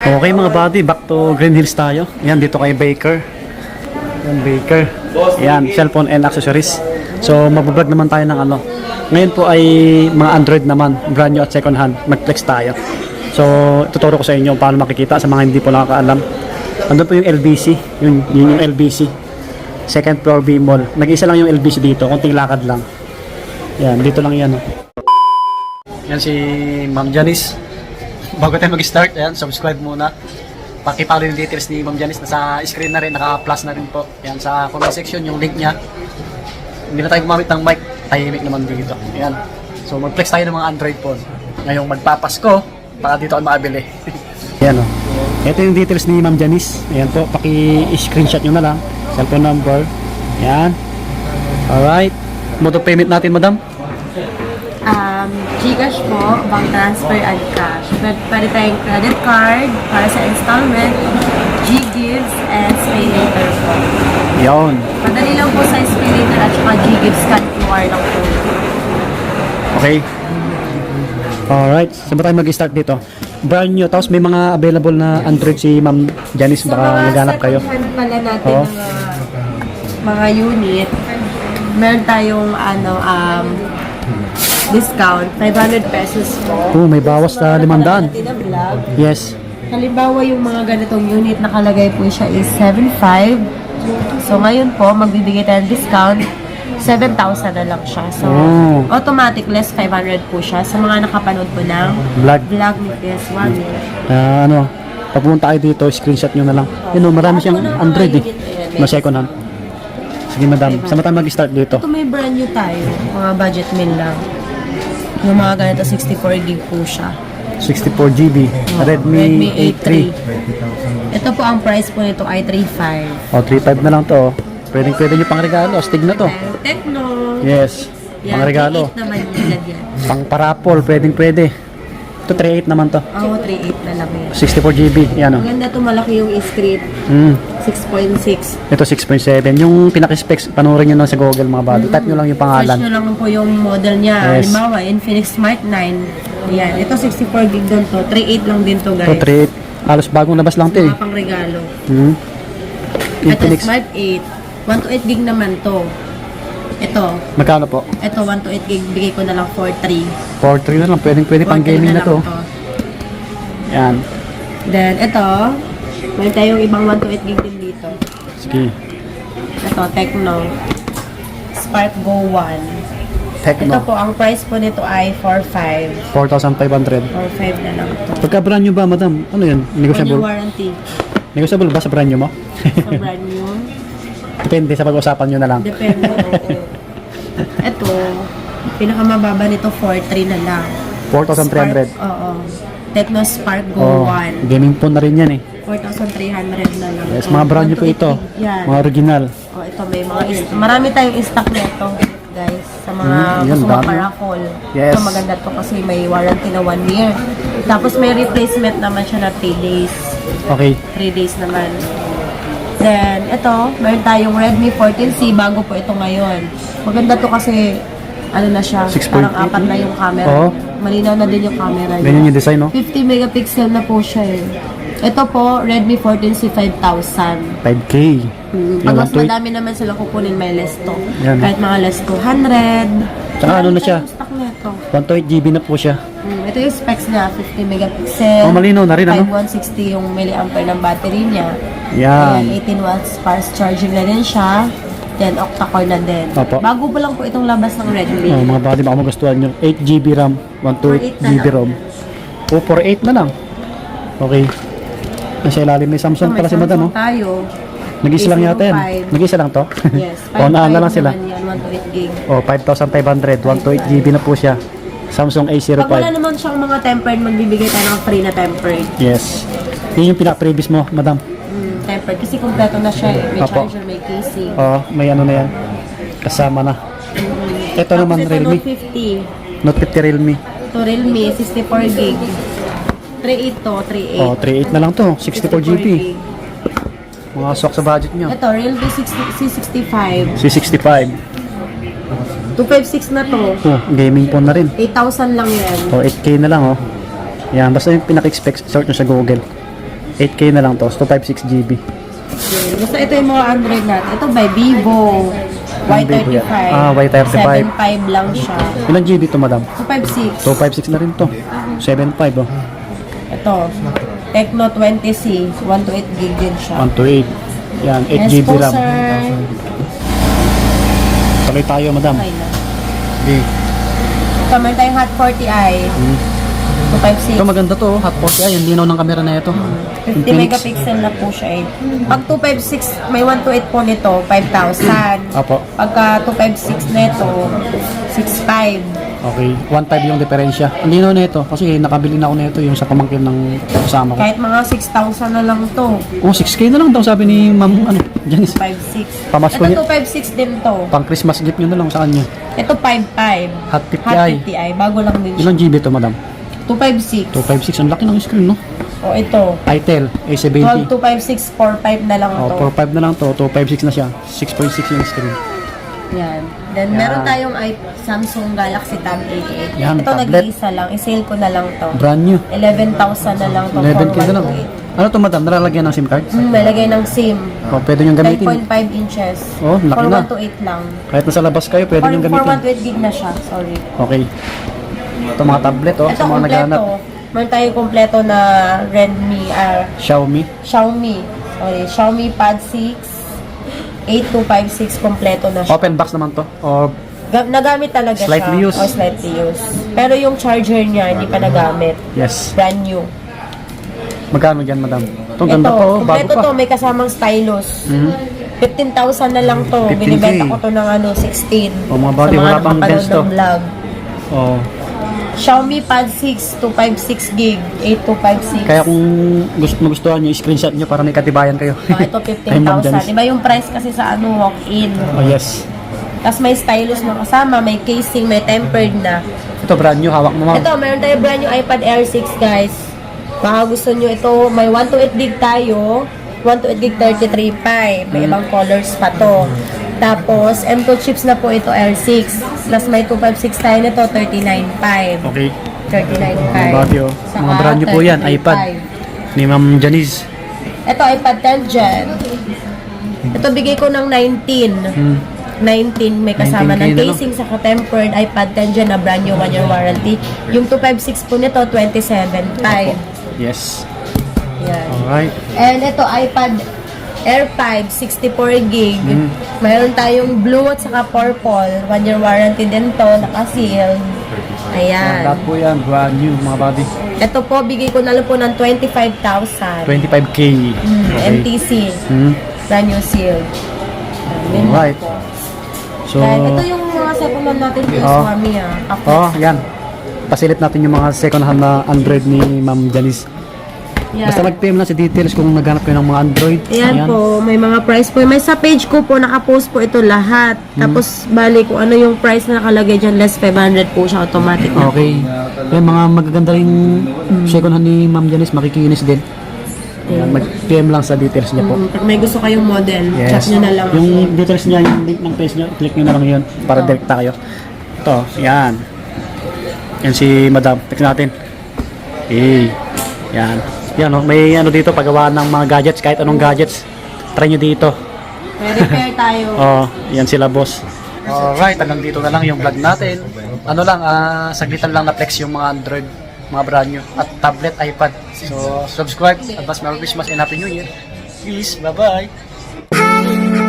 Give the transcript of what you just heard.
Okay mga buddy, back to Green Hills tayo. Yan, dito kay Baker. Yan, Baker. Yan, cellphone and accessories. So, magbablog naman tayo ng ano. Ngayon po ay mga Android naman, brand new at second hand. Mag-flex tayo. So, tuturo ko sa inyo paano makikita sa mga hindi po nakakaalam. Andun po yung LBC, yung LBC. Second floor B mall. Nag-isa lang yung LBC dito, konting lakad lang. Yan, dito lang yan. Oh. Yan si Ma'am Janice. Bago tayo mag-start, ayan, subscribe muna. Pakipalo yung details ni Ma'am Janice. Nasa screen na rin, naka-plus na rin po. Ayan, sa comment section yung link niya. Hindi na tayo gumamit ng mic, tahimik naman dito. Ayan. So mag-flex tayo ng mga Android phone. Ngayong magpapasko, baka dito ako makabili. Ayan o. Ito yung details ni Ma'am Janice. Ayan po, paki-screenshot nyo na lang. Cellphone number. Ayan. Alright. Mode of payment natin, madam? Gcash po, bank transfer and cash. Pwede tayong credit card para sa installment, G-Gives, and Pay Later po. Yun. Madali lang po sa Pay Later at saka G-Gives, scan QR lang po. Okay. Alright. Saan ba tayo mag-start dito? Brand new. Tapos may mga available na Android si Ma'am Janice. Baka maghanap kayo. Sa mga pala natin Oo. mga unit, meron tayong discount, 500 pesos po. Oh, may bawas sa 500. Natin na vlog. Yes. Halimbawa yung mga ganitong unit nakalagay po siya is 7,500. So ngayon po, magbibigay tayo ng discount, 7,000 na lang siya. So Oh. automatic less 500 po siya sa mga nakapanood po ng Vlog. ni PS1. Ano, pagpunta kayo dito, screenshot nyo na lang. Yun o, marami siyang Android eh. Na second hand. Sige madam, saan ba tayo mag-start dito? Ito may brand new tayo, mga budget meal lang. Yung mga ganito, 64 gig po siya. 64GB, Redmi 8 III. Ito po ang price po nito ay 3,500. O, 3.5 na lang to. Pwede nyo pang regalo, stig na to. Tecno. Yes, pang regalo. 3,800 naman yung lagyan. Pang parapol, pwede. Ito 3.8 naman to. Oo, 3,800 na lang yan. 64GB, yan o. Maganda to, malaki yung screen. 6.6. Ito 6.7. Yung pinaka-specs, panoorin nyo lang sa Google mga bado. Type nyo lang yung Search pangalan. nyo lang po yung model niya. Yes. Halimbawa, Infinix Smart 9. Ayan. Ito 64 gig din to. 3,800 lang din to, guys. Ito 3.8. Halos bagong labas lang to eh. Mga pang regalo. Ito Infinix. Smart 8. 128 gig naman to. Ito. Magkano po? Ito 128 gig. Bigay ko na lang 4,300. 4.3 na lang. Pwede pang gaming na to. Yan. Then, ito. May tayong ibang 128 gig din dito. Sige. Ito, Tecno. Spark Go 1. Ito Tecno. po, ang price po nito ay 4,500. 4,500. 4,500 na lang ito. Pagka brand new ba, madam? Ano yun? Full Negotiable? warranty. Negotiable ba sa brand new mo? Sa brand new. Depende sa pag-usapan nyo na lang. Depende. Oo. Ito, pinakamababa nito 4,300 na lang. 4,300. Oo. Tecno Spark Go Oh, 1. gaming phone na rin yan eh. 4,300 na lang. Yes, mga brand new po ito. Yan. Mga original. Oh, ito may mga marami tayong stock nito, guys, sa mga yan, gusto dami. magpa-raffle. Yes. Ito maganda to kasi may warranty na 1 year. Tapos may replacement naman siya na 3 days. Okay. 3 days naman. Then, ito, meron tayong Redmi 14C, bago po ito ngayon. Maganda to kasi, ano na siya, 6.8. parang 4 na yung camera. Oo. Malinaw na din yung camera niya. Ganyan yung design, no? 50 megapixel na po siya eh. Ito po, Redmi 14C 5,000. 5K. Pag Yung mas 128. madami naman sila kukunin, may less to. Yan. Kahit mga less 200. Tsaka ano na siya? Yung stock nito. 128GB na po siya. Ito yung specs niya, 50 megapixel. Oh, malinaw na rin, ano? 5160 yung milliampere ng battery niya. Yan. Ayan, 18 watts fast charging na din siya. Then, octa-core na din. Opo. Bago pa lang po itong labas ng Redmi. Oh, mga body, baka magustuhan nyo. 8GB RAM, 128GB ROM. O, 48 na lang. Okay. Nasa ilalim may Samsung May pala si madam, oh. Samsung tayo. Nag-isa lang yata yan. A05. Nag-isa lang to? Yes. O, naan na lang 5,500 sila. naman yan, 128 gig. O, 5,500. 128GB na po siya. Samsung A05. Pag wala naman siyang mga tempered, magbibigay tayo ng free na tempered. Yes. Yun yung pinaka-previous mo, madam. Tempered. Kasi kompleto na siya eh. May Apo. charger, may casing. Oo, may ano na yan. Kasama na. Ito Tapos naman, ito, Realme. Note 50. Note 50 Realme. Ito, Realme, 64 gig. 3.8 to, 3.8. Oh, 3.8 na lang to. 64GB. Mga swak sa budget nyo. Ito, Realme C65. C65. 256 na to. Oh, gaming phone na rin. 8,000 lang yan. Oh, 8K na lang, oh. Yan, basta yung pinaka-expect, search nyo sa Google. 8K na lang to. 256 GB. Basta ito yung mga Android natin. Ito by Vivo. Vivo yan. Y35. Ah, Y35. 7.5 lang siya. Ilang GB to, madam? 256. 256 na rin to. 7.5 oh. Ito. Tecno 20C. 128 gig din siya. 128. Yan, 8 Yes GB po, RAM. sir. Tuloy tayo, madam. Okay na. Okay. Ito, meron tayong Hot 40i. 256. Ito maganda to, oh. Hot 40. Ay, yung linaw ng camera na ito. 50 megapixel na po siya eh. Pag 256, may 128 po nito, 5,000. Apo. Pagka 256 nito, 6,500. Okay. 1.5 yung diferensya. Ang linaw na ito. Kasi nakabili na ako na ito yung sa pamangkin ng kasama ko. Kahit mga 6,000 na lang to. Oh, 6K na lang daw sabi ni ma'am, Janice. 5,600. Pamasko Ito niya. 256 din to. Pang Christmas gift nyo na lang sa kanya. Ito 5,500. Hot 50i. Hot 50i. Bago lang din siya. Ilang GB to, madam? 256. 256. Ang laki ng screen, no? O ito. Itel, A70. 12,256, 4,500 na lang Oh, to. 4.5 na lang to. 256 na siya. 6.6 yung screen. Yan. Then, Yan. meron tayong Samsung Galaxy Tab A8. Yan, Ito, tablet. nag-iisa lang. I-sale ko na lang to. Brand new. 11,000 na lang to. 11K na lang. 4,128. Ano to, madam? Nalalagyan ng SIM card? May lagay ng SIM. Oh, pwede nyo gamitin. 10.5 inches. Oh, laki na. 4128 lang. Kahit nasa labas kayo, pwede nyo gamitin. 4128 gig na siya. Sorry. Okay. Ito mga tablet, oh. Ito, Sa mga naghahanap. kompleto. Meron tayong kompleto na Redmi, Xiaomi. Xiaomi Pad 6. 8256 kompleto na siya. Open box naman to. O, Nagamit talaga Slightly siya. used. O, slightly used. Pero yung charger niya, hindi pa nagamit. yes. Brand new. Magkano dyan, madam? Ito, Ito, ganda to. Oh. Bago kompleto pa. to. May kasamang stylus. Mhm. 15,000 na lang to. 15K. Binibenta ko to ng 16. O, mga buddy, Sa wala pang nakapanood bens to. ng vlog. Oh. Xiaomi Pad 6, 256 gig, 8256. Kaya kung magustuhan nyo, screenshot nyo para may katibayan kayo. Oh, ito Kay Ma'am 15,000. Janice. Iba yung price kasi sa walk-in. Oh, yes. Tapos may stylus na kasama, may casing, may tempered na. Ito, brand new. Hawak mo, ma'am. Ito, meron tayo brand new iPad Air 6, guys. Baka gusto nyo ito, may 128 gig tayo, 128 gig 33.5. May ibang colors pa to. Tapos, M2 chips na po ito, Air 6. Plus may 256 tayo nito, 39.5. Okay. 39.5. Mga buddy, oh. Saka Mga brand new po yan. 33.5. iPad. Ni Ma'am Janice. Ito, iPad 10 Gen. Ito, bigay ko ng 19. 19, may kasama 19K ng na, no? casing sa tempered iPad 10 Gen na brand new 1-year warranty. Yung 256 po nito, 27.5. Yes. Yan. Alright. And ito, iPad Air 5, 64 gig. Mayroon tayong blue at saka purple. 1-year warranty din to, naka-seal. Ayan. Lahat po yan. Brand new, mga buddy. Ito po, bigay ko na lang po ng 25,000. 25K. MTC. Brand new seal. Yun Alright. po. So, Dahil ito yung mga second hand natin po, Oh. Swami oh, yan. Pasilip natin yung mga second hand na Android ni Ma'am Janice. Yan. Basta mag-PM lang sa details kung naghanap kayo ng mga Android. Ayan po, may mga price po. May sa page ko po, nakapost po ito lahat. Tapos, bali kung ano yung price na nakalagay dyan, less 500 po siya, automatic na. Okay. Yan, mga magaganda rin second hand ni Ma'am Janice, makikinis din. Yan, mag-PM lang sa details niya po. Pag may gusto kayong model, chat nyo na lang. Yung details niya, yung link ng page niya, click nyo na lang yun para direkta kayo. Ito, yan. Yan si Madam. Tignan natin. Yan. Yan, oh, may ano dito, paggawa ng mga gadgets, kahit anong gadgets. Try nyo dito. May repair tayo. Oh, yan sila boss. Alright, hanggang dito na lang yung vlog natin. Ano lang, saglitan lang na flex yung mga Android, mga brand new, at tablet, iPad. So, subscribe, advance Merry Christmas and Happy New Year. Peace, bye-bye.